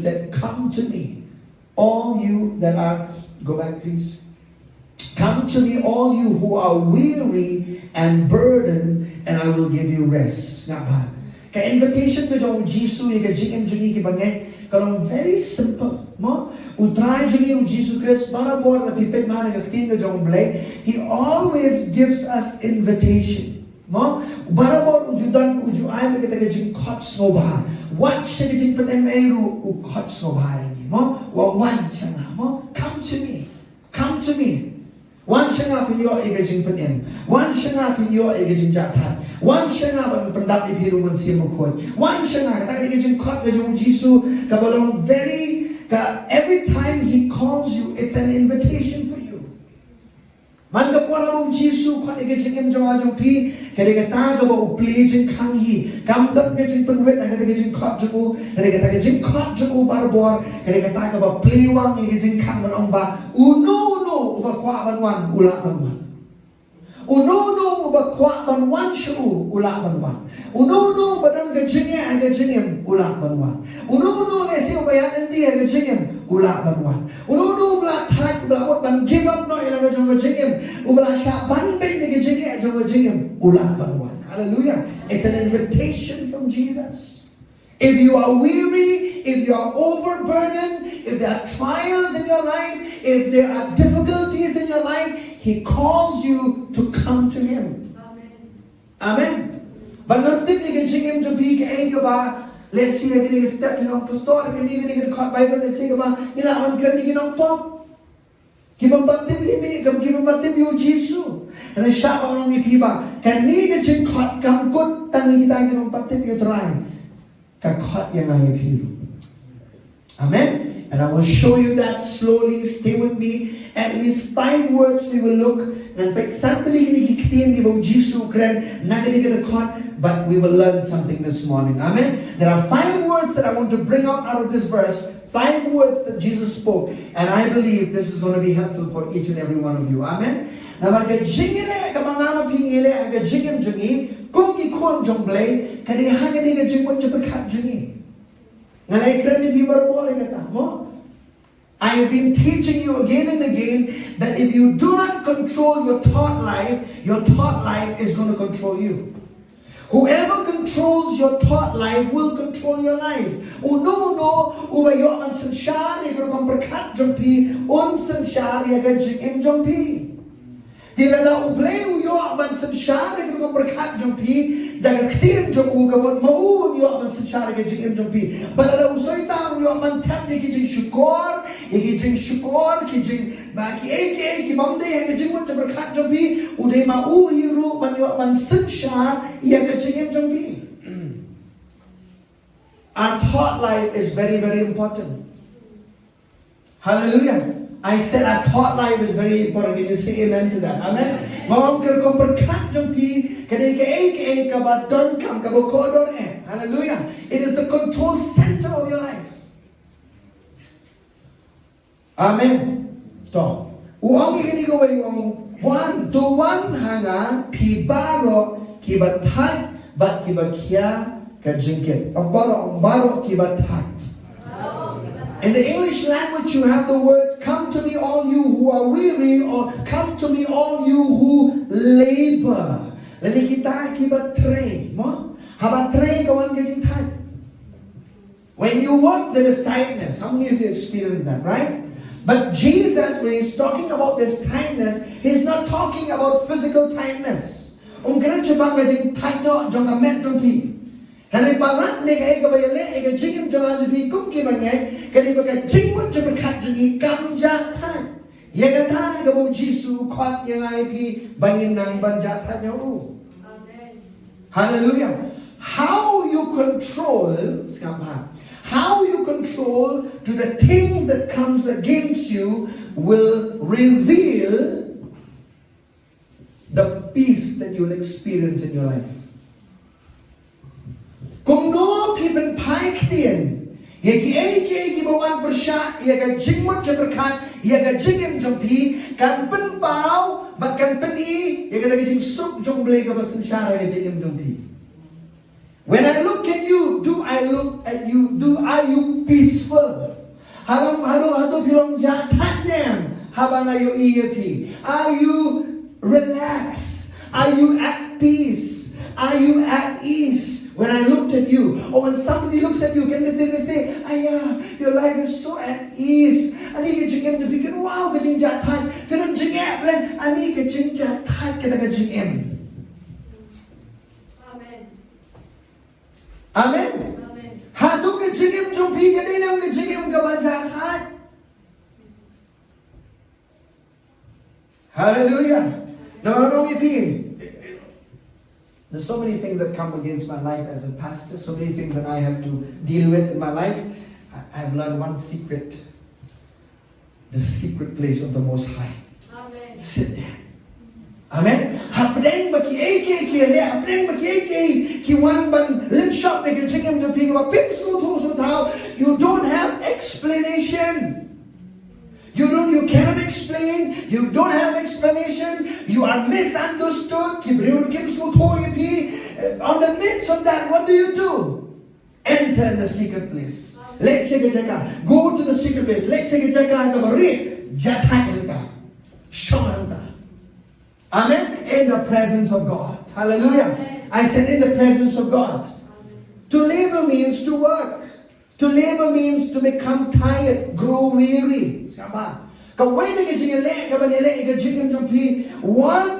said, come to me, all you that are, go back please. Come to me, all you who are weary and burdened, and I will give you rest. Nga ba? Ka invitation ko jong Jesus ye ka jing jungi ki bangay kalong very simple mo utray jungi Jesus Christ para bor na pipet man nga tin ko jong blay. He always gives us invitation mo para bor ujudan uju ay mo kita ka jing kots mo ba what siya ka jing pen meru u kots mo ba ni mo wa wan siya nga mo come to me wan siya nga pinyo ay ka jing pen wan siya nga pinyo ay ka jing jatan wan siya nga ba pendap ipiru man siya mo koy wan siya nga kata ka jing kot ka jing Jesus ka balong very ka every time he calls you it's an invitation for you man ka pora mo Jesus kot ka jing jong ajong pi kada ka ta ka ba upli jing kang hi kamdap ka jing penwet kada ka jing kot jung kada ka jing kot jung barbor kada ka ta ka ba pliwang ka jing kang man ong ba uno uba kwa ban wan ula ban wan uno uba kwa ban wan shu ula ban wan uno badang ka jingye aga jingem ula ban wan uno le si uba yan ndi aga jingem ula ban wan uno bla thai bla bot ban give up no ila ga jong jingem ubla sha ban be ni ga jingye jong jingem ula ban wan. Hallelujah. It's an invitation from Jesus. If you are weary, if you are overburdened, if there are trials in your life, if there are difficulties in your life, He calls you to come to Him. Amen. But let's see, I'm going to step in on pastor, I'm going to cut Bible, let's say, I'm going to pop. Give him batim you Jesus. And the shop on the people can need a chin cut, come good, and he died on batim you try. Amen. And I will show you that slowly. Stay with me. At least 5 words we will look. And but we will learn something this morning. Amen. There are 5 words that I want to bring out of this verse. 5 words that Jesus spoke. And I believe this is going to be helpful for each and every one of you. Amen. Now, I have been teaching you again and again that if you do not control your thought life is going to control you. Whoever controls your thought life will control your life. Ubayo ang sansyari ko kung berkat jompi, sansyari aga jing jompi. Tila na ublay uyo ang sansyari ko kung berkat jompi, daga ktir jom ugabot maun yo ang sansyari aga jing jompi. Balala usoy tang yo ang tap ikijing syukor, kijing baki ki mamde aga jing mo berkat jompi, uday mauhiru man yo ang sansyar aga jing jompi. Our thought life is very, very important. Hallelujah. I said our thought life is very important. Can you say amen to that? Amen. Hallelujah. It is the control center of your life. Amen. To. Uang ini ko one to one hanga pibaro kibatai bat kibakia. In the English language, you have the word, come to me all you who are weary, or come to me all you who labor. When you work, there is tiredness. How many of you experience that, right? But Jesus, when He's talking about this tiredness, He's not talking about physical tiredness. Kanay parat ni kay kabayale ay kajingim jama jubi kum ki bangay kanay baga jingmut jama kat juni kamja tan yagata kabo Jisu kot yang ay pi bangin nang banja tan yo. Amen. Hallelujah. How you control to the things that comes against you will reveal the peace that you will experience in your life. Kung no people paik tien, yaki bawan bersyak, yaga jingmut jaberkat, yaga jingim jompi, kan pen pau, bat kan pen i, yaga lagi jing sup jomble ka basan syara yaga jingim jompi. When I look at you, do I look at you? Are you peaceful? Are you relaxed? Are you at peace? Are you at ease? When I looked at you, or when somebody looks at you, can they say, "Ayah, your life is so at ease." Ani ke jingem to pikin wow ke jing ja thai, ke non jing ap len, ani ke jing ja thai ke da ke jing em. Amen. Amen. Amen. Hatu ke jing em jong pi ke dei nam ke jing em ke ba ja thai. Hallelujah. No, there's so many things that come against my life as a pastor, so many things that I have to deal with in my life. I've learned one secret. The secret place of the Most High. Amen. Sit there. Amen. Hapdeng baki eke le hapdeng baki eke ki one ban lim shop ke chicken to pick up pip so thao. You don't have explanation. You cannot explain. You don't have explanation. You are misunderstood. On the midst of that, what do? Enter in the secret place. Go to the secret place. Amen. In the presence of God. Hallelujah. Amen. I said in the presence of God. Amen. To labor means to work. To labor means to become tired, grow weary. One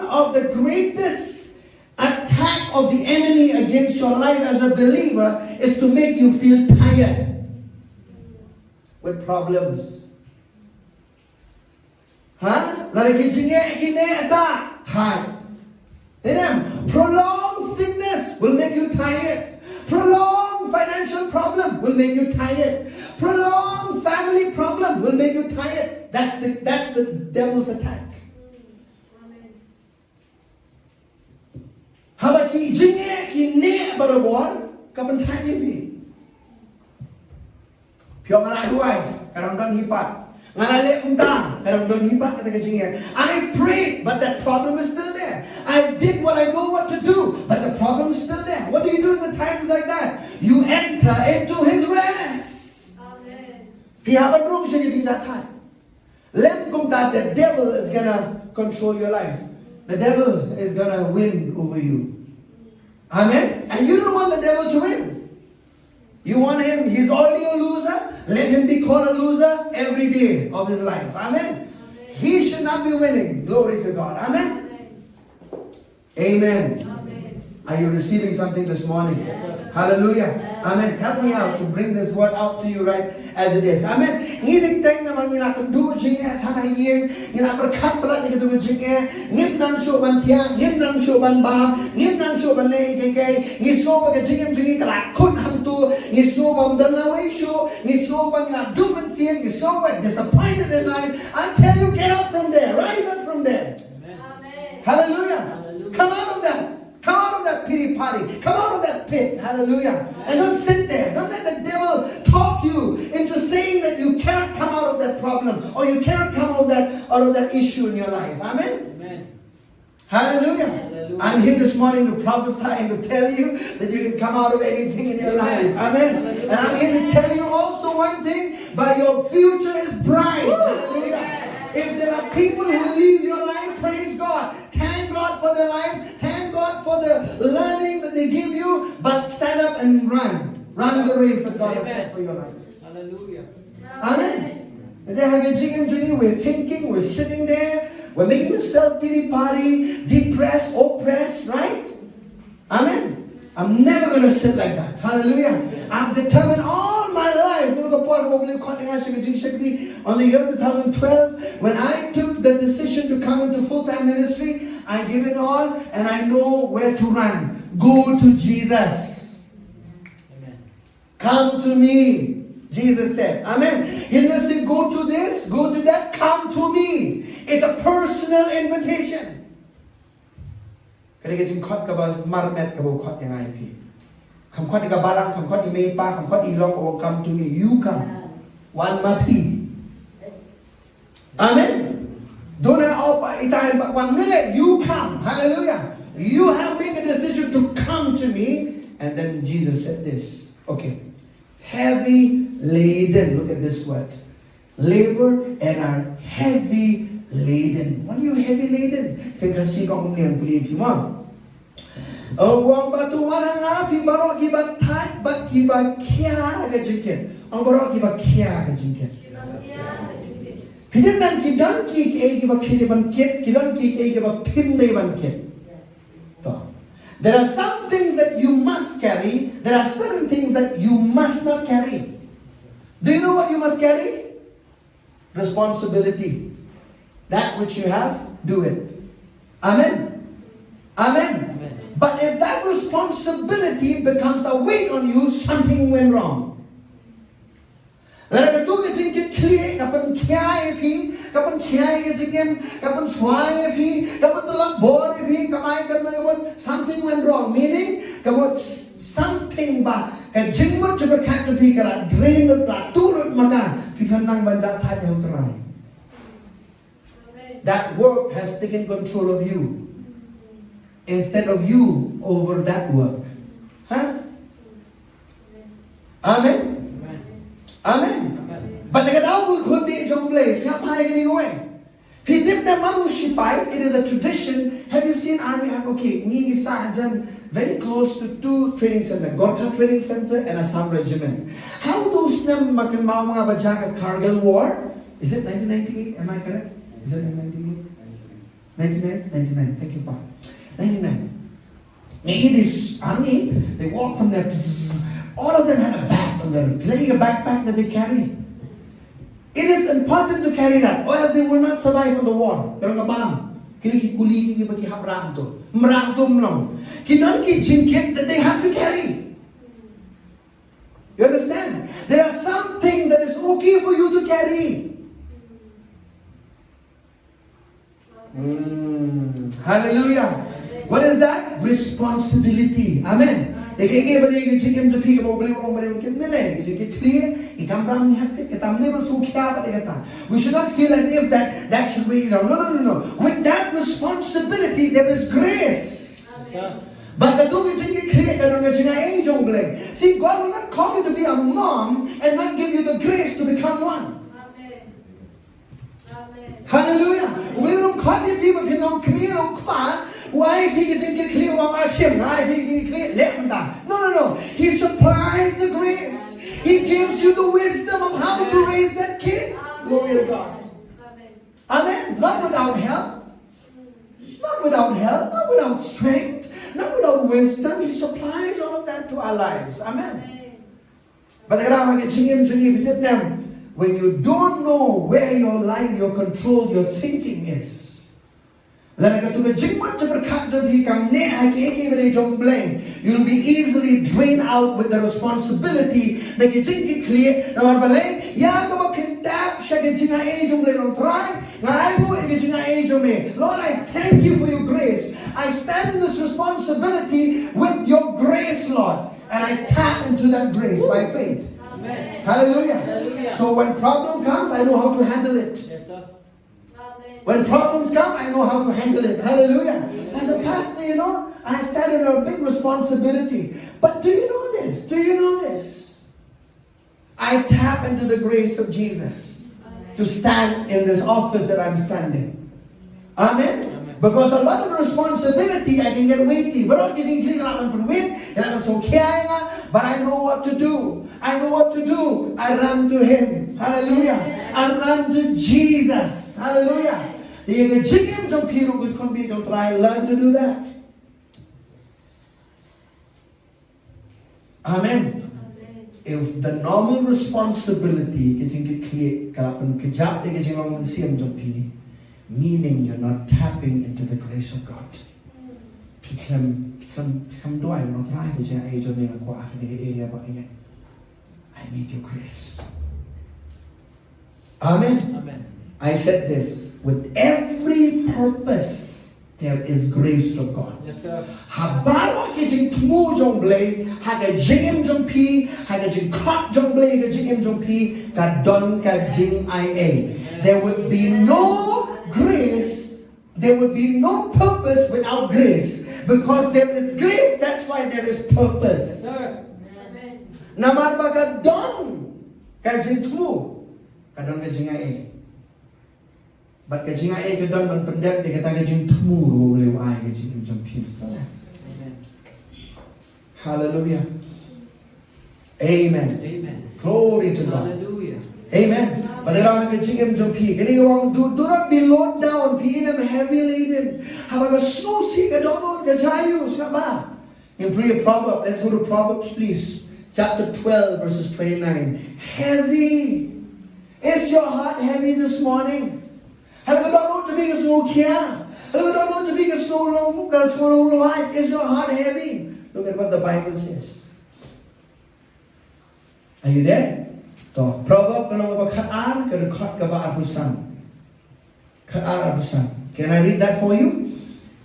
of the greatest attack of the enemy against your life as a believer is to make you feel tired with problems. Prolonged sickness will make you tired. Prolonged financial problem will make you tired. Prolonged family problem will make you tired. That's the devil's attack. Habaki jinge ki ne barabor kapan thai ni. Pyo ngana duai karang don hipat. Ngana le unta karang don hipat kata jinge. I prayed, but that problem is still there. I did what I know what to do, but the problem is still there. What do you do in the times like that? You enter into His rest. Amen. The devil is gonna control your life. The devil is gonna win over you. Amen. And you don't want the devil to win. You want him. He's already a loser. Let him be called a loser every day of his life. Amen. He should not be winning. Glory to God. Amen. Amen. Amen. Are you receiving something this morning? Yes. Hallelujah. Yes. Amen. Help me out to bring this word out to you right as it is. Amen. Ngireng teng naman ngina kundu jinge thana yin ngina berkat pala ni kundu jinge ngip nang sho ban tia ngip nang sho ban ba ngip nang sho ban le ke ngiso ba ke jinge kala kun ham tu ngiso bam dan na wei sho ngiso ban ngina du ban sien ngiso ba disappointed in life. I tell you, get up from there. Rise up from there. Amen. Hallelujah. Come out of that. Come out of that pity party. Come out of that pit. Hallelujah. And don't sit there. Don't let the devil talk you into saying that you cannot come out of that problem or you cannot come out of that issue in your life. Amen. Amen. Hallelujah. Hallelujah. I'm here this morning to prophesy and to tell you that you can come out of anything in your life. Amen. Hallelujah. And I'm here to tell you also one thing, but your future is bright. Hallelujah. If there are people who leave your life, praise God. Thank God for their lives. Thank God for the learning that they give you. But stand up and run. Run the race that God has set for your life. Hallelujah. Amen. And then we're thinking, we're sitting there, we're making a self-pity party, depressed, oppressed, right? Amen. I'm never going to sit like that. Hallelujah. I've determined all my life. On the year 2012, when I took the decision to come into full-time ministry, I give it all and I know where to run. Go to Jesus. Amen. Come to me, Jesus said. Amen. He doesn't say go to this, go to that. Come to me. It's a personal invitation. Come to me. You come. One mapi. Amen. Don't have one minute. You come. Hallelujah. You have made a decision to come to me. And then Jesus said this. Okay. Heavy laden. Look at this word. Labor and are heavy laden. What are you heavy laden? Kan Khasi kong niyan puli pima. Wang batu waranga pi barok kiba thai bat kiba kya ka jinken. Ang barok kiba kya ka jinken. Pidin nan ki dan ki ke kiba pili ban ket, ki dan ki ke kiba pim dei ban ket. There are some things that you must carry. There are certain things that you must not carry. Do you know what you must carry? Responsibility. That which you have, do it. Amen. Amen. Amen. But if that responsibility becomes a weight on you, something went wrong. Lagi tu kita jengkit clear, kapan kiai pi, kapan kiai kita jengkem, kapan suai pi, kapan telak bor pi, kamai kapan something went wrong. Meaning, kapan something ba, kapan jengmut juga kat pi, kapan drain lah, turut makan, pi kanang banjat thai yang terai. That work has taken control of you instead of you over that work. Huh? Amen. Amen. But the Gadau could be a place. It is a tradition. Have you seen army? Okay, very close to two training centers, Gorkha Training Center and Assam Regiment. How those them Kargil War? Is it 1998? Am I correct? Is it 1998? 99? 99. Thank you, Pa. 99. This army, they walk from there. All of them have a bag on them, playing a backpack that they carry. It is important to carry that, or else they will not survive on the war. Karang abang, kini kuli kini bagi habrang to, merang to mlong. Kinan ki jinkit that they have to carry. You understand? There are some things that is okay for you to carry. Hallelujah. What is that? Responsibility. Amen. We should not feel as if that should weigh you down. No. With that responsibility, there is grace. But see, God will not call you to be a mom and not give you the grace to become one. Hallelujah. We don't call you people why he can get clear of our chin? Why he can clear? No. He supplies the grace. He gives you the wisdom of how to raise that kid. Glory to God. Amen. Not without help. Not without strength. Not without wisdom. He supplies all of that to our lives. Amen. But when you don't know where your life, your control, your thinking is, you'll be easily drained out with the responsibility. Lord, I thank you for your grace. I stand in this responsibility with your grace, Lord. And I tap into that grace by faith. Amen. Hallelujah. So when problem comes, I know how to handle it. Yes, sir. When problems come, I know how to handle it. Hallelujah. As a pastor, I stand in a big responsibility. But do you know this? I tap into the grace of Jesus to stand in this office that I'm standing. Amen. Because a lot of responsibility, I can get weighty. But I know what to do. I run to Him. Hallelujah. I run to Jesus. Hallelujah. Learn to do that. Amen. If the normal responsibility, meaning you're not tapping into the grace of God. I need your grace. Amen. I said this, with every purpose there is grace from God. Habaro kijing tmu jongle, haga jingim jompi, haga jing kop jongle, haga jingim jompi, ka don ka jing ia. There would be no grace there would be no purpose without grace. Because there is grace, that's why there is purpose. Naman baga don kajintmu kadon kajingai. But kajingai kadon man pendek dia kata kajintmu boleh ai kajing jom peace. Hallelujah. Amen. Amen. Glory to God. Hallelujah. Amen. But there are kajing jom peace. Kini orang do not be load down, be in them heavy laden. Habaga snow see kadon kajayu sama. In Proverbs, let's go to Proverbs please. Chapter 12, verses 29. Heavy. Is your heart heavy this morning? Is your heart heavy? Look at what the Bible says. Are you there? So, Proverbs, can I read that for you?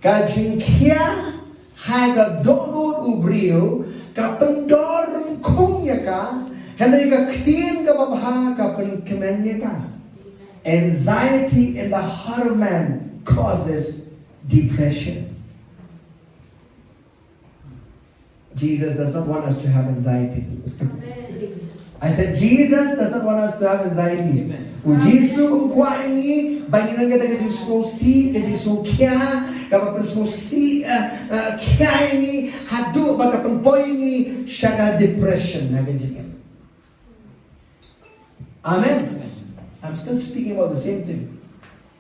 Kajinkia haga donut ubrio kapendorong kongya ka henry ka ktiin ka babha ka kemenya ka. Anxiety in the heart of man causes depression. Jesus does not want us to have anxiety. I said Jesus does not want us to have anxiety. Ujisu kwa ini bagi nang kita kasi sosi kasi sokya kapag sosi kya ini hadu baka pempoy ini shaga depression nagajin. Amen. I'm still speaking about the same thing.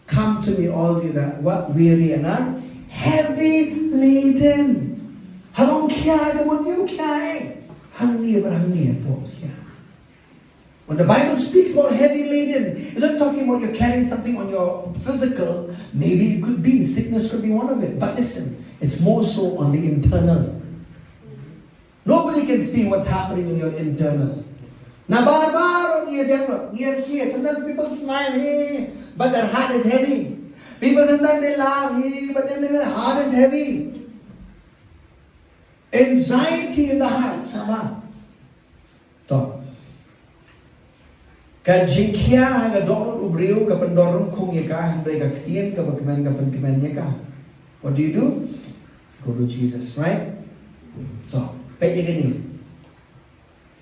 Come to me, all you that what weary and are heavy laden. Halong kya kapag you kya hangi po kya. When the Bible speaks about heavy laden, it's not talking about you're carrying something on your physical. Maybe it could be, sickness could be one of it. But listen, it's more so on the internal. Nobody can see what's happening in your internal. Sometimes people smile, hey, but their heart is heavy. People sometimes they laugh, hey, but then their heart is heavy. Anxiety in the heart. Sama. So, kajingkia haga dorong ubriu ka pendorong kong yaka handai ka ktien ka bagaimana ka penkemen yaka. What do? Go to Jesus, right? So, pwede gani.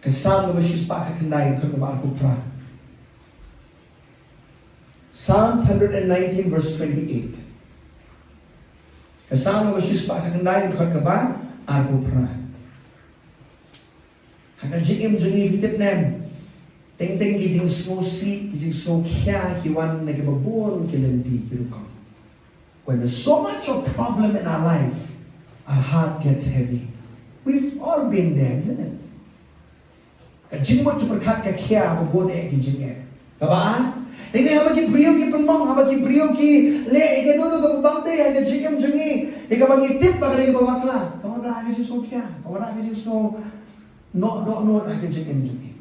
Kasama ba siya pa kakandai ka ba pra. Psalms 119 verse 28. Kasama ba siya pa kakandai ka ba pra. Haga jigim jungi bitip nem. Ting-ting giting snow seat, giting snow kya, kiwan na kibabuon kilanti kirukang. When there's so much of problem in our life, our heart gets heavy. We've all been there, isn't it? Kajing mo chuperkat ka kya, mabuon eh gijing eh. Kabaan? Ting-ting habagi brio ki penmong, habagi brio ki le, ikanuno ka pabangte, haga jingam jungi, ikabangitip baka na ikabakla. Kawan ra haga snow kya, kawan ra haga snow no, haga jingam jungi.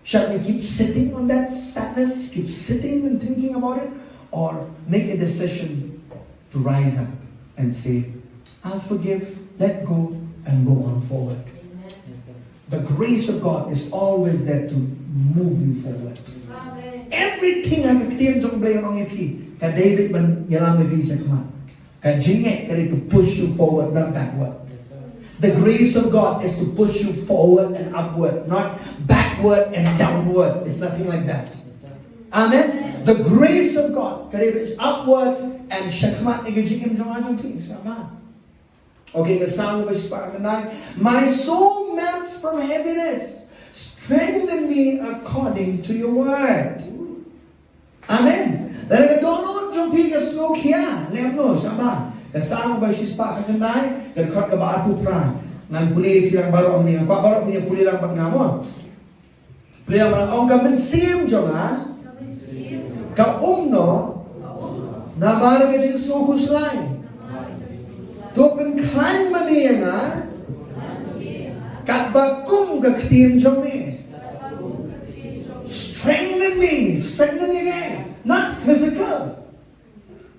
Shall we keep sitting on that sadness, keep sitting and thinking about it, or make a decision to rise up and say, I'll forgive, let go, and go on forward. The grace of God is always there to move you forward. Amen. Everything I can jong blay on EP, ka David ban yalam ebi sa kaman, ka jingek ka to push you forward, not backward. The grace of God is to push you forward and upward, not backward and downward. It's nothing like that. Amen. The grace of God is upward and shakmat igajigim jong peace. Okay, the song was tonight. My soul melts from heaviness. Strengthen me according to your word. Amen. Then don't jump in the smoke here. Let no sama. Kasama ba siya pa kakanay? Kalkot ka ba ato pra? Nang puli pilang barok niya. Kwa barok niya puli lang pag namo. Puli lang pag ang kamansim dyan ha? Kaumno na barang ka dyan sukuslay. Tupen kain maniya nga katbakum kaktiin dyan me. Strengthen me. Strengthen me again. Not physical.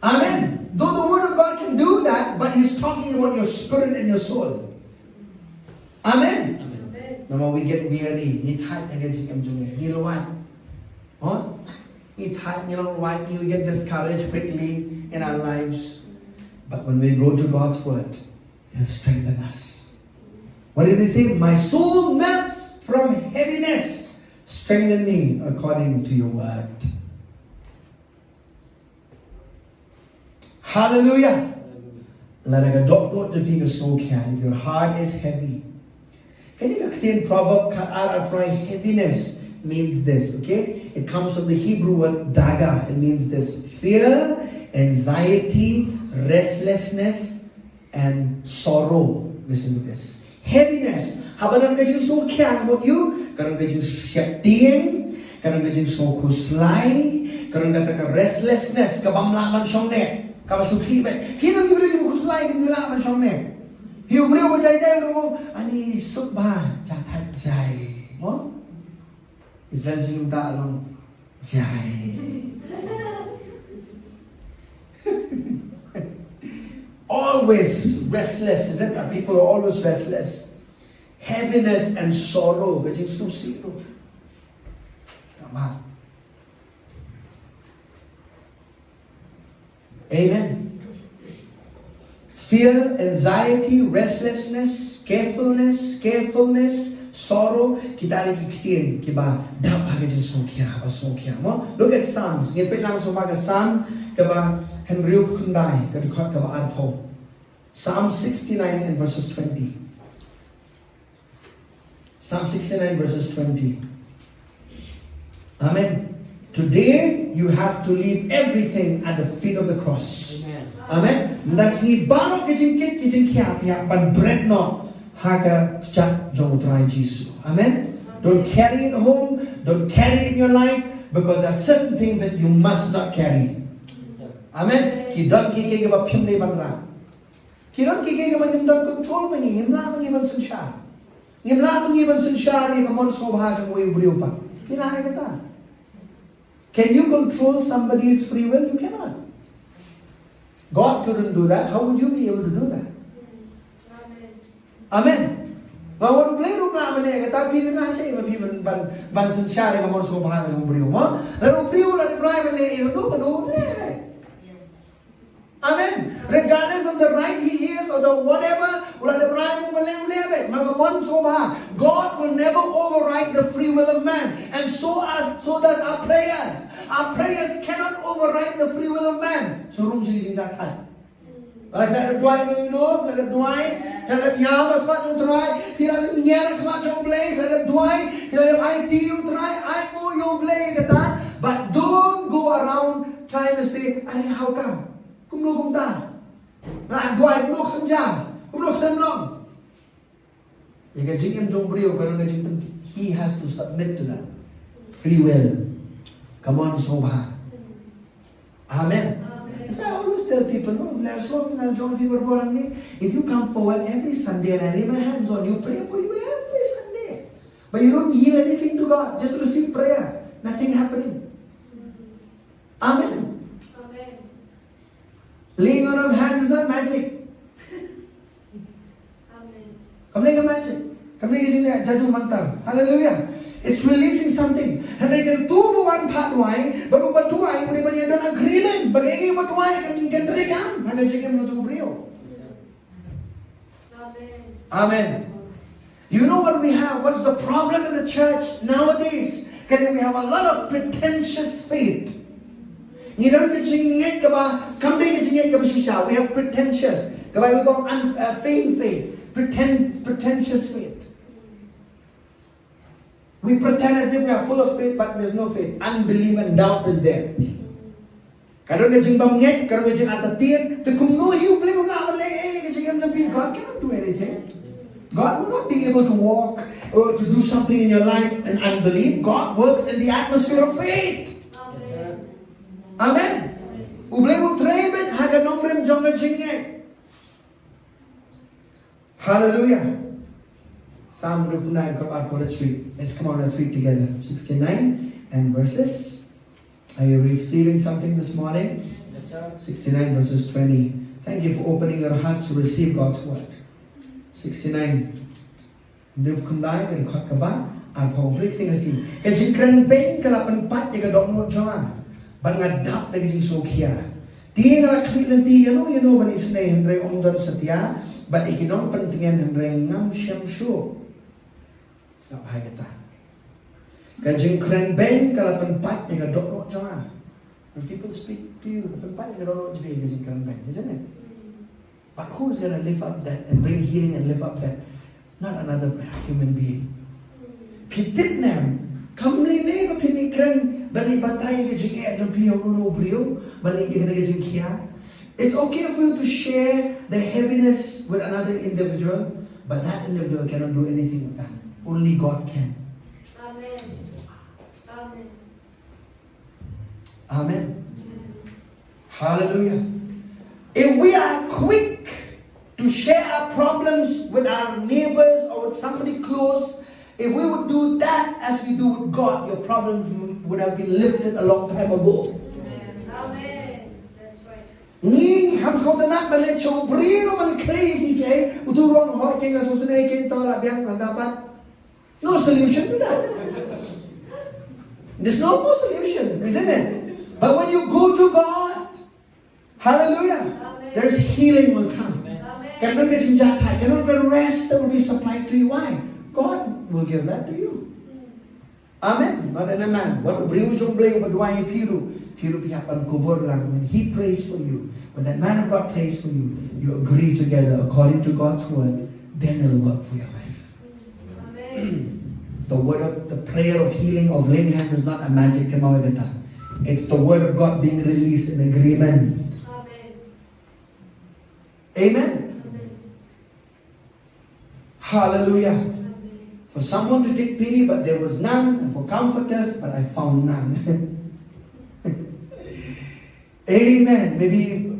Amen. Though the word of God can do that, but he's talking about your spirit and your soul. Amen. Amen. Now we get weary. Need height against him. Huh? why we get discouraged quickly in our lives. But when we go to God's word, He'll strengthen us. What did He say? My soul melts from heaviness. Strengthen me according to your word. Hallelujah. If your heart is heavy, can you explain proverb? Heaviness means this, okay? It comes from the Hebrew word daga. It means this: fear, anxiety, restlessness, and sorrow. Listen to this. Heaviness. Habanang gajing so kyan about you? Karang gajing syakting, karang gajing so kuslay, karang gajing restlessness, kabamlaman siyong ne. Kabasuki ba? Hinang gibri kuslay kabamlaman siyong ne. Hiu brio ba jay mo? Ani sut ba? Jatat jay. Mo? Israel jing ta along jay. Always restless, isn't it? People are always restless. Heaviness and sorrow. Gajing susiro. Sama. Amen. Fear, anxiety, restlessness, carefulness, sorrow. Kita lagi kitin, kiba dapat gajing sokya mo. Look at Psalms. Ngipit lang sa mga Psalm, kiba Henry Kundai, kiba arpo. Psalm 69 and verses 20. Psalm 69 verses 20. Amen. Today you have to leave everything at the feet of the cross. Amen. Das ni barok kijingkit kijingkia pihak ban bread no haga chat jong try Jesus. Amen. Don't carry it home. Don't carry it in your life, because there are certain things that you must not carry. Amen. Kidan kike ba phim nei ban ra. Kidan kike ba nim dan control ba ni himla ba ban sun sha. Himla ba ban sun sha ni kamon so bha jong we brio pa. Hina kata. Can you control somebody's free will? You cannot. God couldn't do that. How would you be able to do that? Amen. Bahwa play ru na male kata pi na siya iba pi ban sun sha ni kamon so bha jong brio mo. Laro brio la ni prai male you do le. Amen. Regardless of the right he hears or the whatever, God will never override the free will of man. And so does our prayers. Our prayers cannot override the free will of man. So let it dry, let it dry, let it yam as much as dry, let it yam as much as blade, let it dry, let it IT you dry, I know you blade, but don't go around trying to say, how come? Kumlo kumta. Ra dwai kumlo kumja. Kumlo kumlong. Yaka jingim jong brio karon na jing he has to submit to that. Free will. Come on, Sobha. Amen. That's why I always tell people, no, let's talk and join people around me. If you come forward every Sunday and I lay my hands on you, pray for you every Sunday. But you don't hear anything to God, just receive prayer. Nothing happening. Amen. Laying on of hands is not magic. Amen. Come like a magic. Come like a jadu mantar. Hallelujah. It's releasing something. And they can do one part why, but what do I when you don't agreement? But any what why can take him. And I check him to brio. Amen. Amen. You know what we have? What's the problem in the church nowadays? Because we have a lot of pretentious faith. We have pretentious. We call faith. Pretentious faith. We pretend as if we are full of faith, but there's no faith. Unbelief and doubt is there. God cannot do anything. God will not be able to walk or to do something in your life in unbelief. God works in the atmosphere of faith. Amen. Hallelujah. Psalm 9, let's read. Let's come on, let's read together. 69 and verses. Are you receiving something this morning? 69 verses 20. Thank you for opening your hearts to receive God's word. 69. Nukundai and Kotkaba are public thing as he. Kajin Kran Bain Kalapan Pat, you got no Joa. But ngadap na gizing sukya. Di nga nakakit ti, ban isnay hendray omdon sa tiya, but ikinong pantingan hendray ngam siyam syo. Sa bahay kita. Kajing kren beng kalapan pat nga dok jara. When people speak to you, kalapan pat nga dok jara kajing kren beng, isn't it? But who's gonna lift up that and bring healing and lift up that? Not another human being. Pitit nam, kamli ne ba pinikren bali batay kajing jom piyo no brio, bali kajing kia. It's okay for you to share the heaviness with another individual, but that individual cannot do anything with that. Only God can. Amen. Amen. Amen. Hallelujah. If we are quick to share our problems with our neighbors or with somebody close, if we would do that as we do with God, your problems would have been lifted a long time ago. Amen. That's right. Ni ham so the nak balik so brio man clay ke uturong hoy ke ngasusne ke tola biang dapat. No solution to that. There's no more solution, isn't it? But when you go to God, hallelujah, there's healing will come. Cannot get in jatai, cannot get rest that will be supplied to you. Why? God will give that to you. Amen. Not in a man. What bring jong blay but why piru pihapan kubur lang. When he prays for you, when that man of God prays for you, you agree together according to God's word, then it'll work for your life. The prayer of healing of laying hands is not a magic kamawagata. It's the word of God being released in agreement. Amen. Hallelujah. For someone to take pity, but there was none, and for comforters, but I found none. Amen.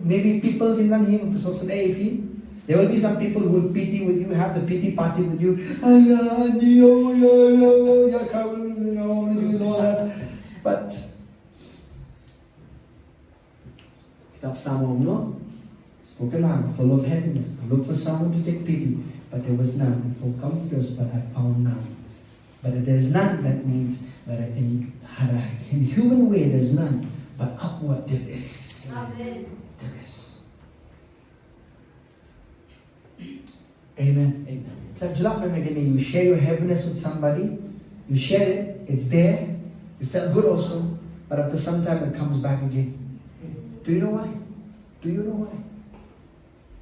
Maybe people can run him for some AP. There will be some people who will pity with you, have the pity party with you. All that. But Kitab Psalm, no? Spoken man, full of heaviness. I looked for someone to take pity, but there was none. For comforters, but I found none. But if there's none, that means that in human way there's none, but upward there is. Amen. There is. Amen. You share your heaviness with somebody, you share it, it's there, you felt good also, but after some time it comes back again. Do you know why? Do you know why?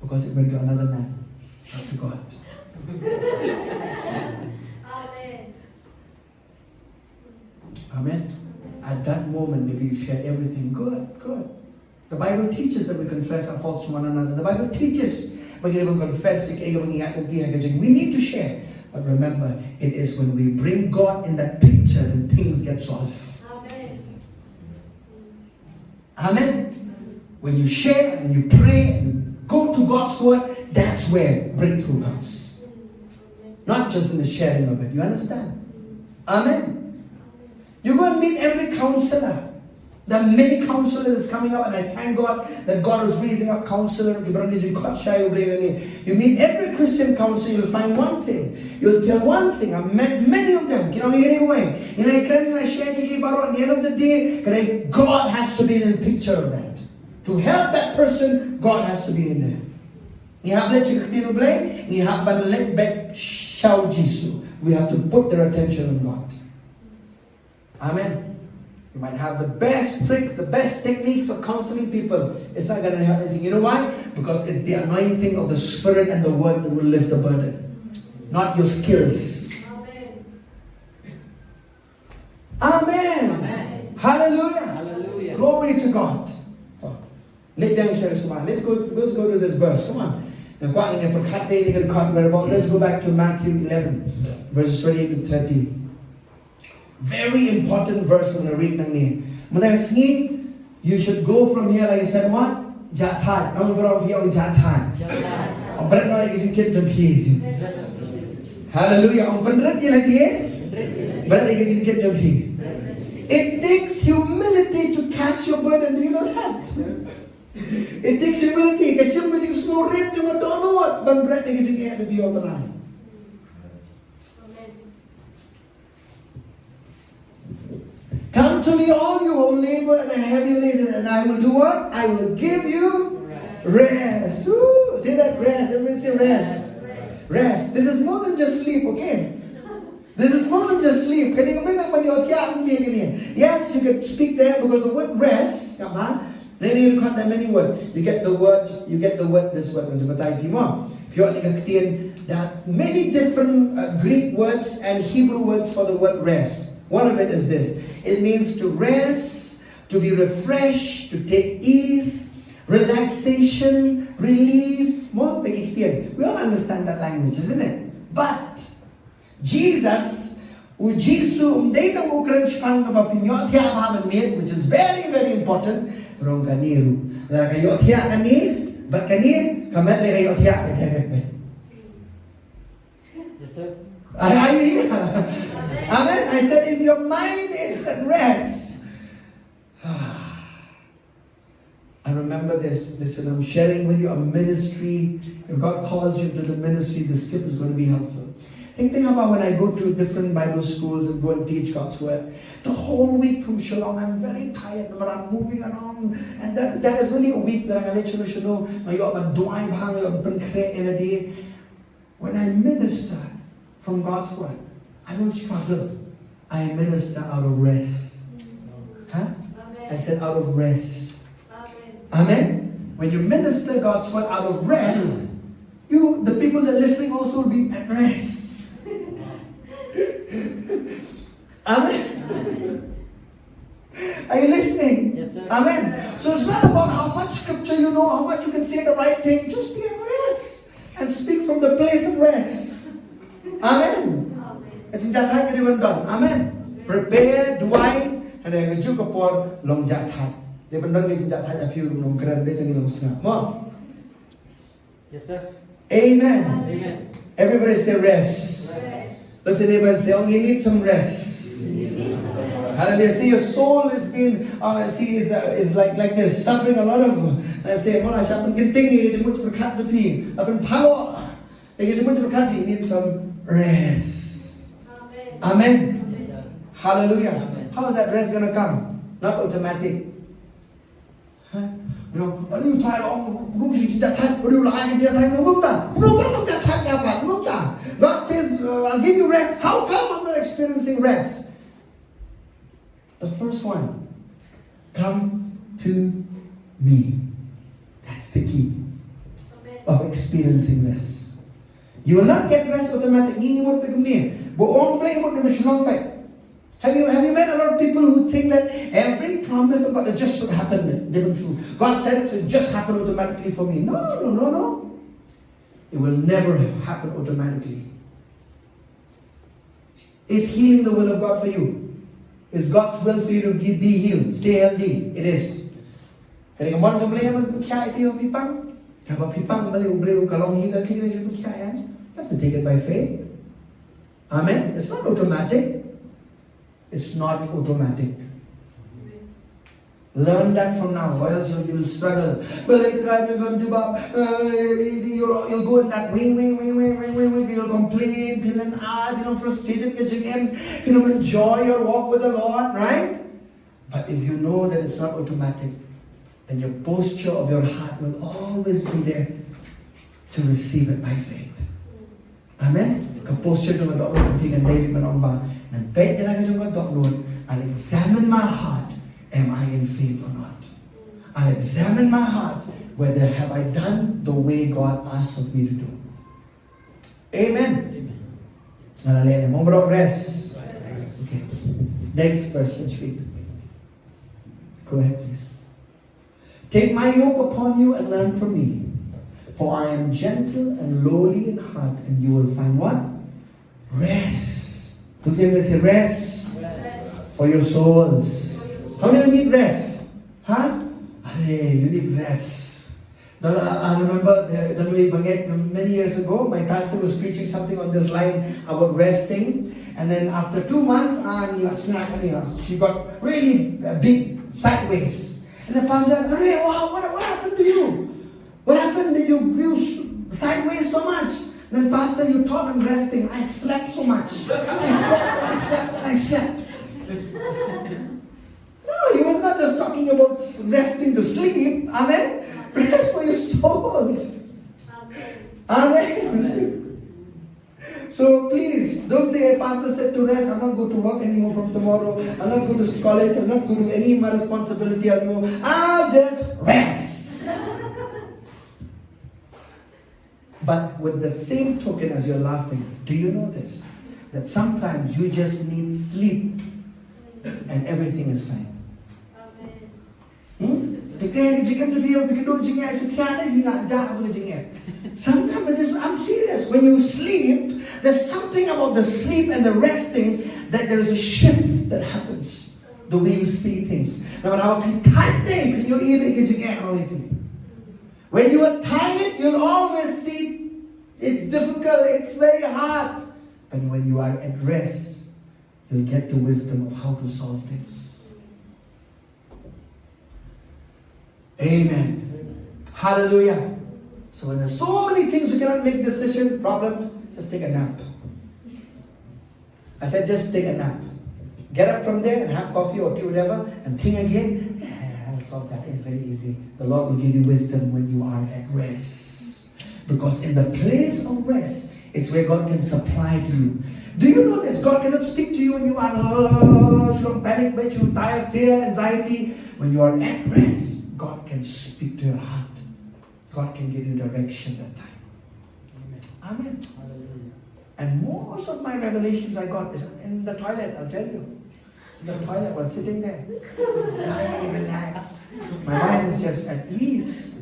Because it went to another man, not to God. Amen. Amen. At that moment, maybe you share everything. Good. The Bible teaches that we confess our faults to one another. The Bible teaches we need to share. But remember, it is when we bring God in that picture that things get solved. Amen. Amen. When you share and you pray and go to God's word, that's where breakthrough comes. Not just in the sharing of it. You understand? Amen. You go and meet every counselor. There are many counselors coming up, and I thank God that God is raising up counselors. You meet every Christian counselor, you'll find one thing. You'll tell one thing. I've met many of them. At the end of the day, God has to be in the picture of that. To help that person, God has to be in there. We have to put their attention on God. Amen. You might have the best tricks, the best techniques of counseling people. It's not going to help anything. You know why? Because it's the anointing of the Spirit and the Word that will lift the burden. Not your skills. Amen. Amen. Hallelujah. Hallelujah. Glory to God. Let's go to this verse. Come on. Let's go back to Matthew 11, verses 28 to 30. Very important verse when I read nang you should go from here, like I said, what? Jatai. I'm going to be on Jatai. I'm going to get to Hallelujah. I'm going to get to It takes humility to cast your burden. Do you know that? It takes humility. Because you're going to snoring, you don't know what. But bread is going to be all the time. Come Come to me, all you who labor and are heavy laden, and I will do what? I will give you rest. Woo! Say that, rest. Everybody say rest. Rest. This is more than just sleep, okay? This is more than just sleep. Yes, you can speak there because the word rest, then you cut that many words. You get the word, this word, that many different Greek words and Hebrew words for the word rest. One of it is this. It means to rest, to be refreshed, to take ease, relaxation, relief. We all understand that language, isn't it? But Jesus, which is very, very important. Are you here? Amen. I said, if your mind is at rest. I remember this. Listen, I'm sharing with you a ministry. If God calls you to the ministry, this tip is going to be helpful. Think about when I go to different Bible schools and go and teach God's word. The whole week from Shillong, I'm very tired, but I'm moving around. And that is really a week that I let you know. In a day. When I minister from God's word, I don't struggle. I minister out of rest. Huh? I said out of rest. Amen. When you minister God's word out of rest, the people that are listening also will be at rest. Amen. Are you listening? Yes, sir. Amen. So it's not about how much scripture you know, how much you can say the right thing. Just be at rest and speak from the place of rest. Amen. Amen. Prepare, duai, and then you go for long jatai. They don't need to jatai a few long grand little snap. Yes, sir. Amen. Amen. Everybody say rest. Let the neighbor say, oh, you need some rest. Hallelujah. See, your soul is being, is like this, suffering a lot of, let's say, you need some rest. Amen. Hallelujah. Amen. How is that rest going to come? Not automatic. Huh? You know, are you tired of God says, I'll give you rest. How come I'm not experiencing rest? The first one, come to me. That's the key of experiencing rest. You will not get rest automatically. Have you met a lot of people who think that every promise of God is just should happen? God said it should just happen automatically for me. No. It will never happen automatically. Is healing the will of God for you? Is God's will for you to be healed, stay healthy? It is. You have to take it by faith. Amen. It's not automatic. It's not automatic. Learn that from now, or else you'll struggle. You'll go in that wing, you'll complain, frustrated, enjoy your walk with the Lord, right? But if you know that it's not automatic, then your posture of your heart will always be there to receive it by faith. Amen? Posture to I'll examine my heart. Am I in faith or not? I'll examine my heart whether have I done the way God asked of me to do. Amen. Hallelujah. Moment of rest. Okay. Next verse, let's read. Go ahead, please. Take my yoke upon you and learn from me, for I am gentle and lowly in heart, and you will find what? Rest. Look at me and say rest for your souls. How many of you need rest? Huh? You need rest. I remember many years ago, my pastor was preaching something on this line about resting. And then after 2 months, she got really big sideways. And the pastor said, what happened to you? What happened that you grew sideways so much? Then pastor, you taught on resting. I slept so much. I slept. No, he was not just talking about resting to sleep. Amen. Rest for your souls. Amen. So please, don't say, hey, Pastor said to rest. I'm not going to work anymore from tomorrow. I'm not going to college. I'm not going to do any of my responsibility anymore. I'll just rest. But with the same token as you're laughing, do you know this? That sometimes you just need sleep and everything is fine. Sometimes it's just, I'm serious. When you sleep, there's something about the sleep and the resting that there's a shift that happens. The way you see things. When you are tired, you'll always see it's difficult, it's very hard. But when you are at rest, you'll get the wisdom of how to solve things. Amen. Hallelujah. So when there's so many things you cannot make decision, problems, just take a nap. I said just take a nap. Get up from there and have coffee or tea, whatever, and think again. I will solve that. It's very easy. The Lord will give you wisdom when you are at rest. Because in the place of rest, it's where God can supply to you. Do you know this? God cannot speak to you when you are panic, but you tired, fear, anxiety. When you are at rest, God can speak to your heart. God can give you direction that time. Amen. Amen. And most of my revelations I got is in the toilet, I'll tell you. In the toilet while sitting there. I relax. My mind is just at ease.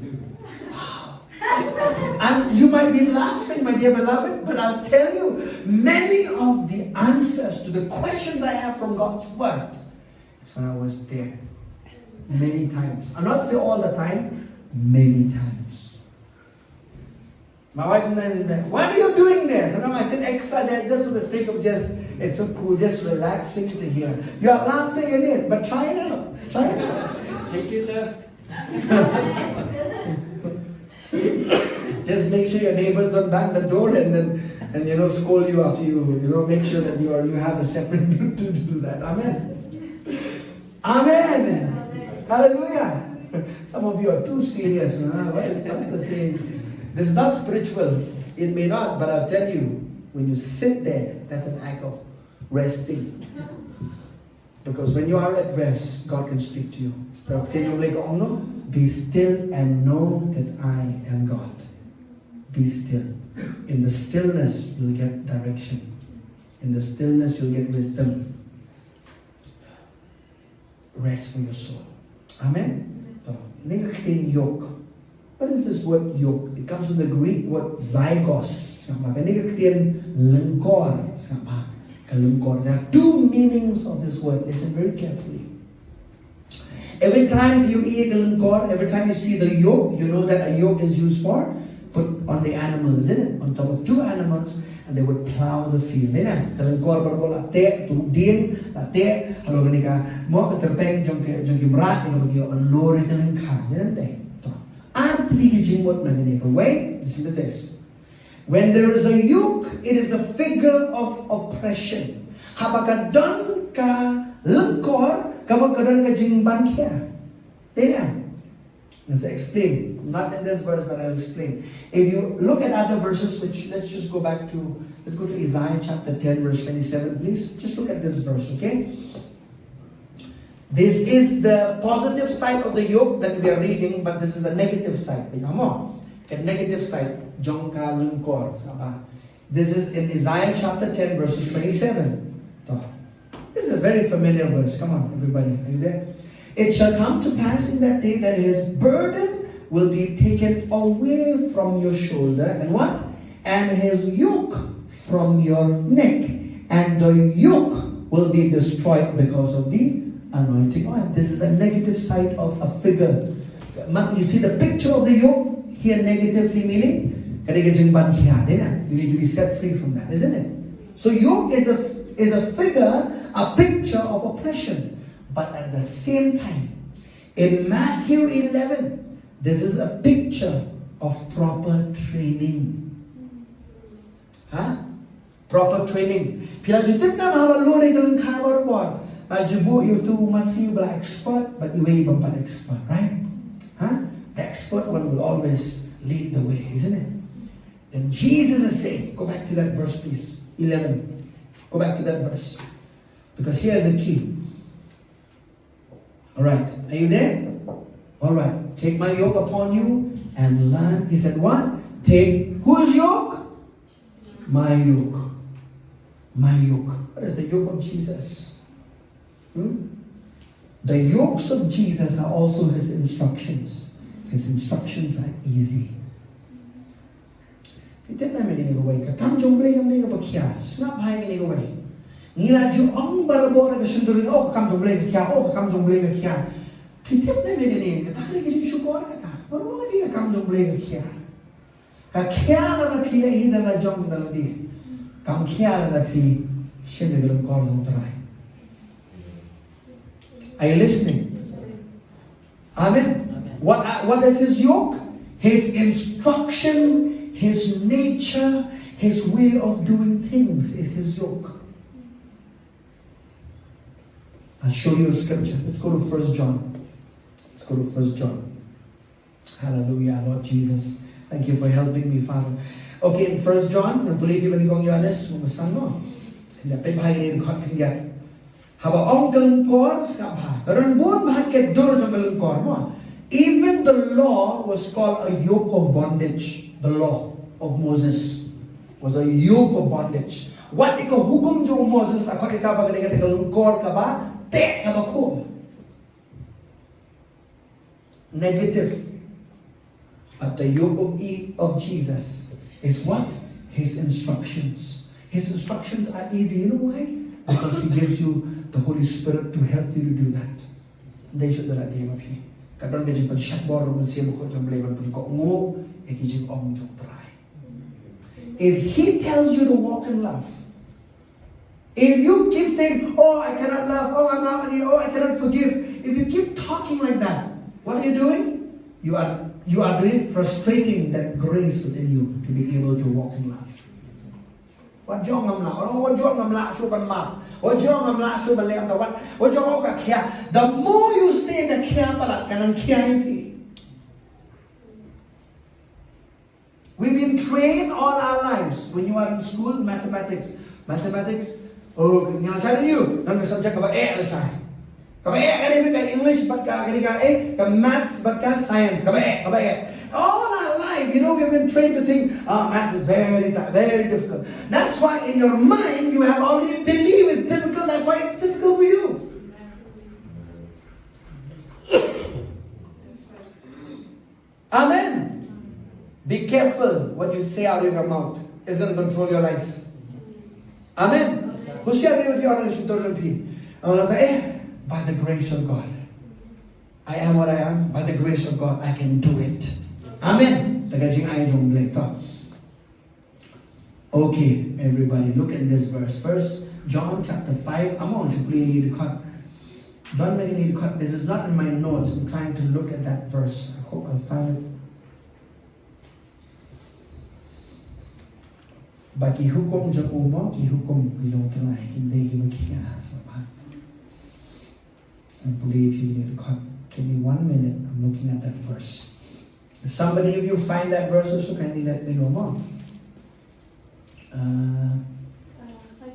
Wow. And you might be laughing, my dear beloved, but I'll tell you, many of the answers to the questions I have from God's Word, it's when I was there. Many times. I'm not saying all the time, many times. My wife and I, what are you doing there? Sometimes I said extra there just for the sake of just, it's so cool, just relaxing to hear. You are laughing in it, but try it out. Try it out. Thank you, sir. Just make sure your neighbors don't bang the door and scold you after you make sure that you have a separate room to do that. Amen. Amen. Hallelujah. Some of you are too serious. What is Pastor saying? This is not spiritual. It may not, but I'll tell you, when you sit there, that's an act of resting. Because when you are at rest, God can speak to you. Be still and know that I am God. Be still. In the stillness, you'll get direction. In the stillness, you'll get wisdom. Rest for your soul. Amen. Yoke. What is this word yoke? It comes from the Greek word zygos. There are two meanings of this word. Listen very carefully. Every time you eat every time you see the yoke, you know that a yoke is used for put on the animal, isn't it? On top of two animals, and they would plow the field. Wait, listen to this. When there is a yoke, it is a figure of oppression. Habakadon ka lengkor, kamakadon ka jingban kia. Let's explain. Not in this verse, but I'll explain. If you look at other verses, let's go to Isaiah chapter 10, verse 27, please. Just look at this verse, okay? This is the positive side of the yoke that we are reading, but this is the negative side. Okay, negative side. Jongka lungkor. This is in Isaiah chapter 10, verses 27. This is a very familiar verse. Come on, everybody. Are you there? It shall come to pass in that day that his burden will be taken away from your shoulder. And what? And his yoke from your neck. And the yoke will be destroyed because of the anointing oil. This is a negative side of a figure. You see the picture of the yoke here negatively meaning you need to be set free from that, isn't it? So yoke is a figure, a picture of oppression. But at the same time, in Matthew 11, this is a picture of proper training. Proper training. Majubu you to masiu bla expert, but you ain't but expert, right? Huh? The expert one will always lead the way, isn't it? And Jesus is saying, go back to that verse, please. 11. Go back to that verse. Because here's the key. Alright, are you there? Alright, take my yoke upon you and learn. He said what? Take, whose yoke? My yoke. My yoke. What is the yoke of Jesus? The yokes of Jesus are also his instructions. His instructions are easy. Kita na may away ka. Tam jomble kam ni ka bakya. Snap hai ni away. Nila ju ang barabo na kasundurin. Oh, kam jomble ka kya. Oh, kam jomble ka kya. Pitip na may ni ka. Tari ka ju syukur ka ta. Baru mga di ka kam jomble ka kya. Ka kya na pila hi na jom na di. Kam kya na pi siya na galang kor ng taray. Are you listening? Amen. What is his yoke? His instruction, his nature, his way of doing things is his yoke. I'll show you a scripture. Let's go to 1 John. Let's go to 1 John. Hallelujah, Lord Jesus. Thank you for helping me, Father. Okay, in 1 John, I believe you when you go to Johannes, mamasang no. Hindi pa bahagi ni kot kanya. Haba ong kalungkor sa bah. Karon buon bahagi duro sa kalungkor mo. Even the law was called a yoke of bondage. The law of Moses was a yoke of bondage. What ikaw hukom jo Moses ako ikaw pag kalungkor ka ba? Te ka ba ko? Negative. But the yoke of Jesus is what? His instructions. His instructions are easy. You know why? Because he gives you the Holy Spirit to help you to do that. They should that game up here. Kadang dia jumpa syakbor rumah siapa kau jom leban pun kau ngu, ekijim om jom try. If he tells you to walk in love, if you keep saying, oh I cannot love, oh I'm not money, oh I cannot forgive, if you keep talking like that, what are you doing? You are doing frustrating that grace within you to be able to walk in love. What jong ngam la, what jong ngam la su ban ma, what jong ngam la su ban le am da what jong o ka kia. The more you say the kia palat kanang kia pi. We've been trained all our lives. When you are in school, mathematics. Oh, nga sa niyo, nang subject ka ba la siya. Ka ba ka English but ka ka maths but ka science ka ba all our life, you know, we've been trained to think, maths is very difficult. That's why in your mind you have already believed it's difficult. That's why it's difficult for you. Amen. Be careful what you say out of your mouth. It's going to control your life. Amen. By the grace of God, I am what I am. By the grace of God, I can do it. Amen. Okay, everybody, look at this verse. First John chapter 5. I'm on to play need to cut. Don't make need to cut. This is not in my notes. I'm trying to look at that verse. I hope I'll find it. Baki hukum jang umo ki hukum bilong tanay kinday kimakia. I believe you need to cut. Give me 1 minute. I'm looking at that verse. If somebody of you find that verse also, kindly let me know more. 5:3.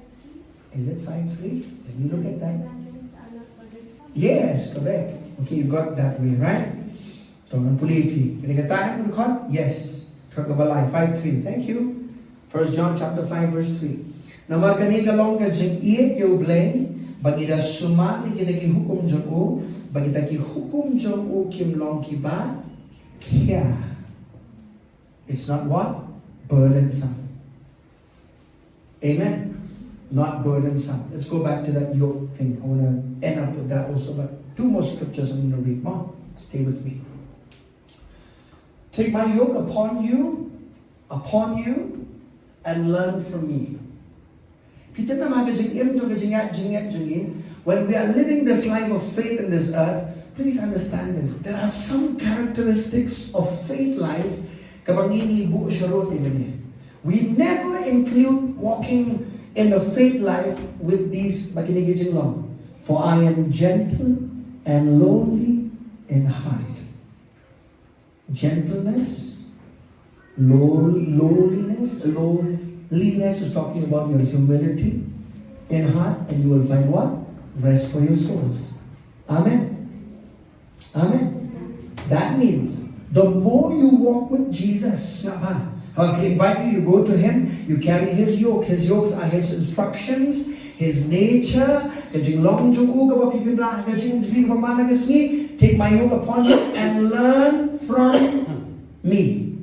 Is it 5:3? Let me look at that. Yes, correct. Okay, you got that way, right? Yes. 5:3. Thank you. 1 John chapter 5 verse 3. Nama kaniga long ka jing iye yo blay bagida suma ni kita ki hukum jong u bagita ki hukum jong u kim long ki ba kia. It's not what? Burdensome. Amen. Not burdensome. Let's go back to that yoke thing. I want to end up with that also, but 2 more scriptures I'm going to read. Mom, stay with me. Take my yoke upon you, and learn from me. When we are living this life of faith in this earth, please understand this. There are some characteristics of faith life. We never include walking in the faith life with these. For I am gentle and lowly in heart. Gentleness, lowliness is talking about your humility in heart, and you will find what? Rest for your souls. Amen. Amen. That means the more you walk with Jesus, I invite you, you go to Him, you carry His yoke. His yokes are His instructions, His nature. Take my yoke upon you and learn from me.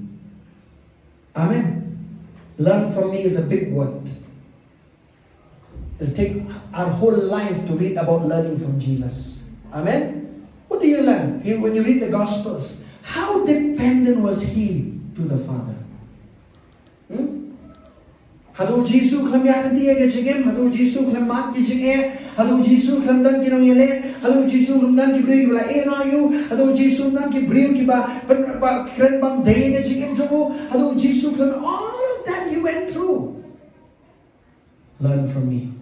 Amen. Learn from me is a big word. It'll take our whole life to read about learning from Jesus. Amen. What do you learn? When you read the Gospels, how dependent was He to the Father? Hadu Jisu klam yan ti ke jigem, hadu Jisu klam mat ki jige, hadu Jisu klam dan ki nong yele, hadu Jisu klam dan ki bri bla e no you, hadu Jisu dan ki bri ki ba kren bang day ke jigem jobu, hadu Jisu klam, all of that you went through. Learn from me.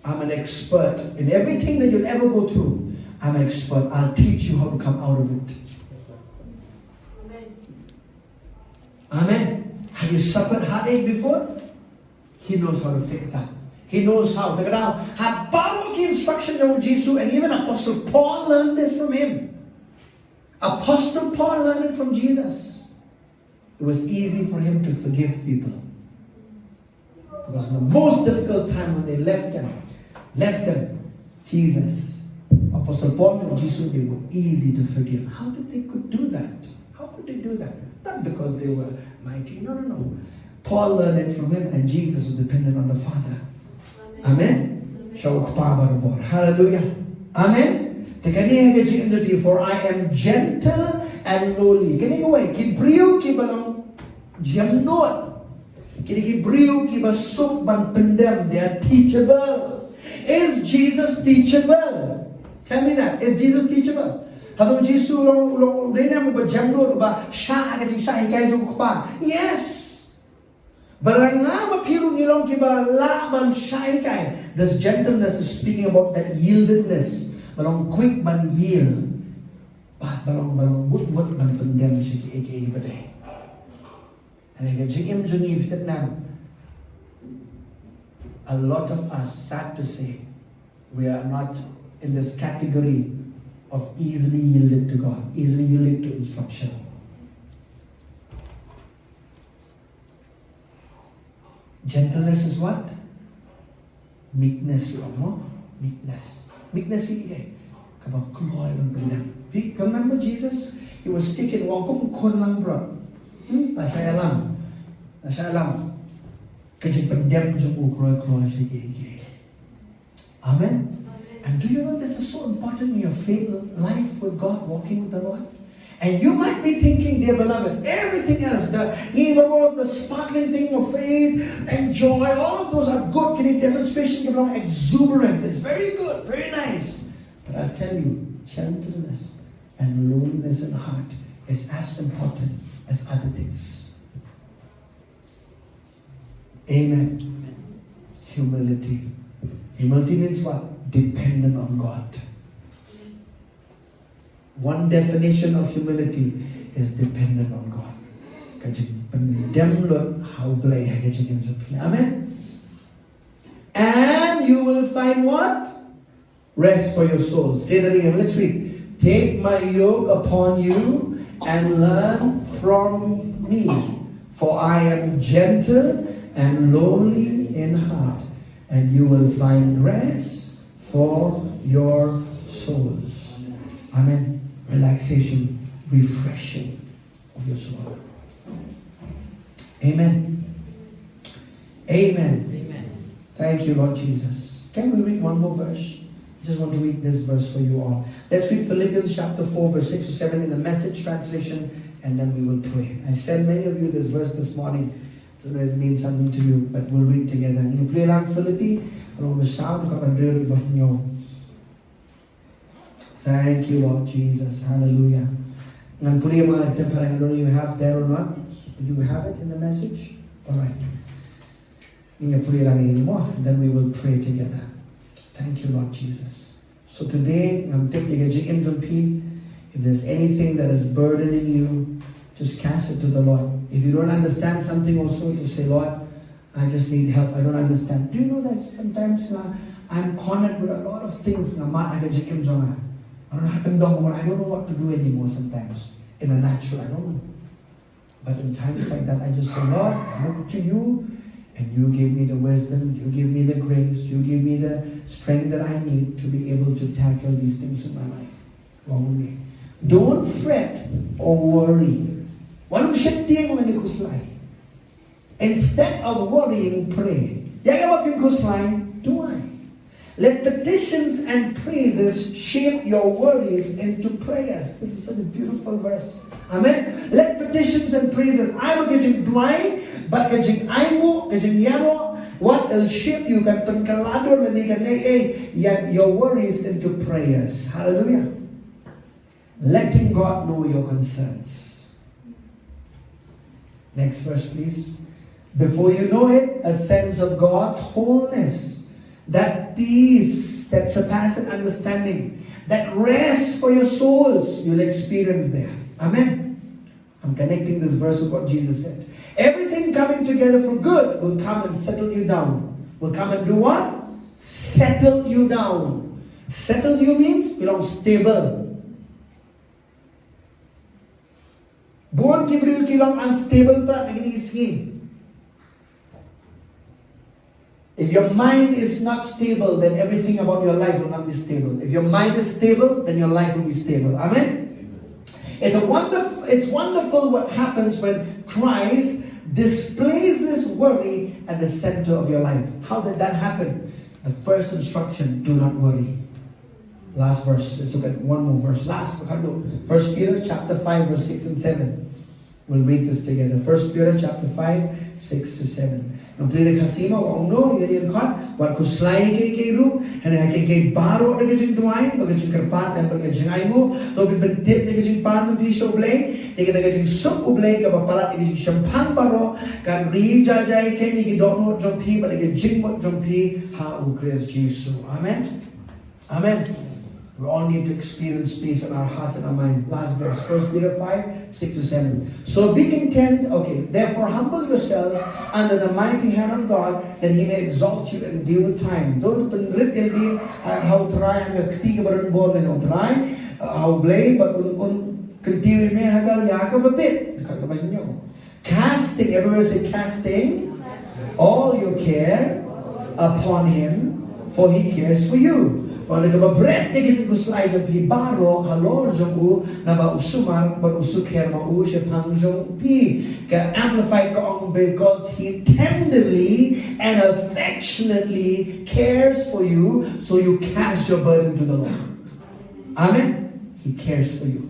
I'm an expert in everything that you'll ever go through. I'm an expert. I'll teach you how to come out of it. Amen. Amen. Have you suffered heartache before? He knows how to fix that. He knows how. Look at how. Habang instruction of Jesus, and even Apostle Paul learned this from him. Apostle Paul learned it from Jesus. It was easy for him to forgive people. Because the most difficult time when they left him, Jesus, Apostle Paul and Jesus, they were easy to forgive. How did they could do that? How could they do that? Not because they were mighty. No. Paul learned it from him, and Jesus was dependent on the Father. Amen. Hallelujah. Amen. For I am gentle and lowly. They are teachable. Is Jesus teachable? Tell me that. Is Jesus teachable? Yes. This gentleness is speaking about that yieldedness. Quick man yield. A lot of us, sad to say, we are not in this category of easily yielded to God, easily yielded to instruction. Gentleness is what? Meekness, you know? Meekness. Meekness, remember Jesus? He was taken wakum kon lang bro. Nasyalam. Kajik pendem jung ukroy shiki. Amen. And do you know this is so important in your faith life with God, walking with the Lord? And you might be thinking, dear beloved, everything else, the sparkling thing of faith and joy, all of those are good. Can you demonstration give along exuberant? It's very good, very nice. But I tell you, gentleness and lowliness in heart is as important as other things. Amen. Humility. Humility means what? Dependent on God. One definition of humility is dependent on God. Amen. And you will find what? Rest for your soul. Say that again. Let's read. Take my yoke upon you and learn from me, for I am gentle and lowly in heart, and you will find rest for your souls. Amen. Relaxation, refreshing of your soul. Amen. Amen. Amen. Thank you, Lord Jesus. Can we read one more verse? I just want to read this verse for you all. Let's read Philippians chapter 4, verse 6 to 7 in the Message translation, and then we will pray. I sent many of you this verse this morning. I don't know if it means something to you, but we'll read together. You pray lang Philippi, thank you, Lord Jesus. Hallelujah. And put your mind, I don't know if you have there or not. Do you have it in the Message? All right. And then we will pray together. Thank you, Lord Jesus. So today, I'm thinking, if there's anything that is burdening you, just cast it to the Lord. If you don't understand something also, just say, Lord, I just need help. I don't understand. Do you know that sometimes I'm cornered with a lot of things. I don't know what to do anymore sometimes. In a natural, I don't know. But in times like that, I just say, Lord, I look to you, and you give me the wisdom, you give me the grace, you give me the strength that I need to be able to tackle these things in my life. Wrong way. Don't fret or worry. Instead of worrying, pray. Do I? Let petitions and praises shape your worries into prayers. This is such a beautiful verse. Amen. Let petitions and praises. I will get you dry, but getting aimu, getting yaro. What will shape you? Your worries into prayers. Hallelujah. Letting God know your concerns. Next verse, please. Before you know it, a sense of God's wholeness, that peace that surpasses understanding, that rest for your souls, you'll experience there. Amen. I'm connecting this verse with what Jesus said. Everything coming together for good will come and settle you down. Will come and do what? Settle you down. Settle you means belong stable. Born Gabriel kilang unstable pa naging. If your mind is not stable, then everything about your life will not be stable. If your mind is stable, then your life will be stable. Amen? It's wonderful what happens when Christ displays this worry at the center of your life. How did that happen? The first instruction, do not worry. Last verse. Let's look at one more verse. First Peter chapter 5, verse 6 and 7. We'll read this together. First Peter chapter 5, 6 to 7. Nung pili Khasi mo, no, yun kan, wat kuslay kay ru, and kay baro na kajing duay, bagajing karpat, and bagajing ay mo, to bibentip na kajing pan ng piso ublay, na kajing sup ublay, kapapalat, kajing champagne baro, kan rija jay kay ni kidono jompi, but kajing mo jompi, ha u Christ Jesus. Amen? Amen. We all need to experience peace in our hearts and our mind. Last verse, 1 Peter 5, 6 to 7. So be content, therefore humble yourselves under the mighty hand of God, that He may exalt you in due time. Don't penrit ildi how try ang ktiga baron bol kasi try how blay but continue me hagal yakab a bit. Casting, everyone say casting all your care upon Him, for He cares for you. Kalau nagkababret na kita guslay jang pi baro halor jang u na ba usumar ba usuker ma u siya pang jang pi ka amplify ka ong because He tenderly and affectionately cares for you, so you cast your burden to the Lord. Amen. He cares for you.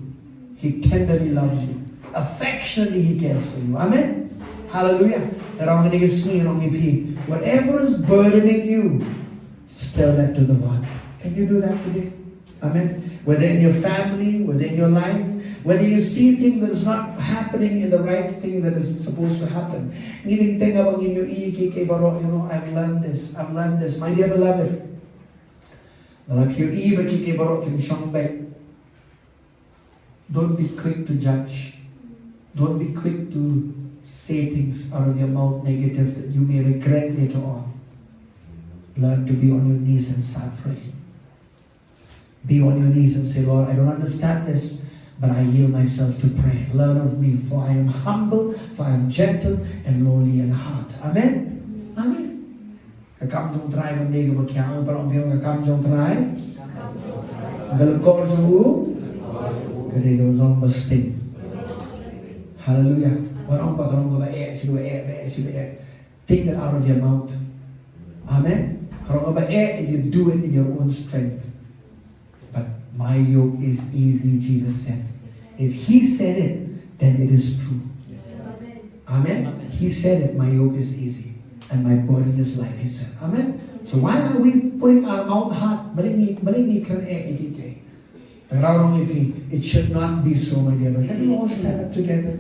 He tenderly loves you. Affectionately He cares for you. Amen. Hallelujah. Whatever is burdening you, just tell that to the Lord. Can you do that today? Amen. Whether in your family, whether in your life, whether you see things that is not happening in the right thing that is supposed to happen. I've learned this. My dear beloved, don't be quick to judge. Don't be quick to say things out of your mouth negative that you may regret later on. Learn to be on your knees and start praying. Be on your knees and say, Lord, I don't understand this, but I yield myself to pray. Learn of me, for I am humble, for I am gentle and lowly in heart. Amen? Amen. Kakam jong try ng nega magkiyang, parang biyong kakam jong try. Galagkor jong u, kadigaw jong basting. Hallelujah. Parang bakarong babae, siluwe. Take that out of your mouth. Amen? Karong babae, if you do it in your own strength. But my yoke is easy, Jesus said. If He said it, then it is true. Amen? He said it, my yoke is easy, and my burden is light, He said. Amen? So why are we putting our own heart? It should not be so, my dear. But can we all stand up together?